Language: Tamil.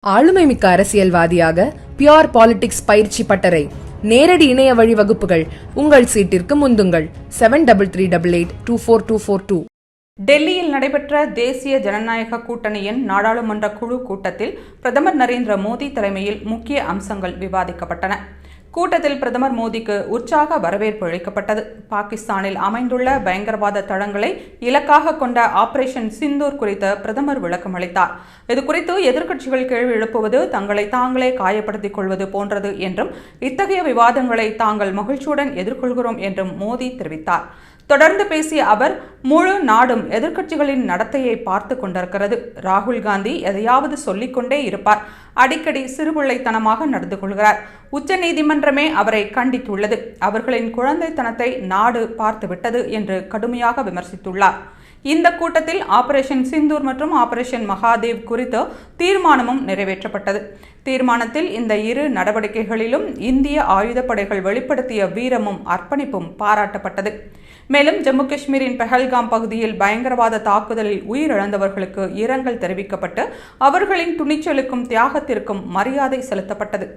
ஆளுமைமிக்க அரசியல்வாதியாக பியோர் பாலிடிக்ஸ் பயிற்சி பட்டறை நேரடி இணைய வழி வகுப்புகள் உங்கள் சீட்டிற்கு முந்துங்கள் 7338824242. டெல்லியில் நடைபெற்ற தேசிய ஜனநாயக கூட்டணியின் நாடாளுமன்ற குழு கூட்டத்தில் பிரதமர் நரேந்திர மோடி தலைமையில் முக்கிய அம்சங்கள் விவாதிக்கப்பட்டன. கூட்டத்தில் பிரதமர் மோடிக்கு உற்சாக வரவேற்பு அளிக்கப்பட்டது. பாகிஸ்தானில் அமைந்துள்ள பயங்கரவாத தளங்களை இலக்காக கொண்ட ஆபரேஷன் சிந்தூர் குறித்து பிரதமர் விளக்கம் அளித்தார். இதுகுறித்து எதிர்க்கட்சிகள் கேள்வி எழுப்புவது தங்களை தாங்களே காயப்படுத்திக் கொள்வது போன்றது என்றும் இத்தகைய விவாதங்களை தாங்கள் மகிழ்ச்சியுடன் எதிர்கொள்கிறோம் என்றும் மோடி தெரிவித்தார். தொடர்ந்து பேசிய அவர், முழு நாடும் எதிர்க்கட்சிகளின் நடத்தையை பார்த்து கொண்டிருக்கிறது. ராகுல் காந்தி எதையாவது சொல்லிக்கொண்டே இருப்பார். அடிக்கடி சிறுபிள்ளைத்தனமாக நடந்து கொள்கிறார். உச்சநீதிமன்றமே அவரை கண்டித்துள்ளது. அவர்களின் குழந்தைத்தனத்தை நாடு பார்த்துவிட்டது என்று கடுமையாக விமர்சித்துள்ளார். இந்த கூட்டத்தில் ஆபரேஷன் சிந்தூர் மற்றும் ஆபரேஷன் மகாதேவ் குறித்து தீர்மானமும் நிறைவேற்றப்பட்டது. தீர்மானத்தில் இந்த இரு நடவடிக்கைகளிலும் இந்திய ஆயுதப்படைகள் வெளிப்படுத்திய வீரமும் அர்ப்பணிப்பும் பாராட்டப்பட்டது. மேலும் ஜம்மு காஷ்மீரின் பெஹல்காம் பகுதியில் பயங்கரவாத தாக்குதலில் உயிரிழந்தவர்களுக்கு இரங்கல் தெரிவிக்கப்பட்டு அவர்களின் துணிச்சலுக்கும் தியாகத்திற்கும் மரியாதை செலுத்தப்பட்டது.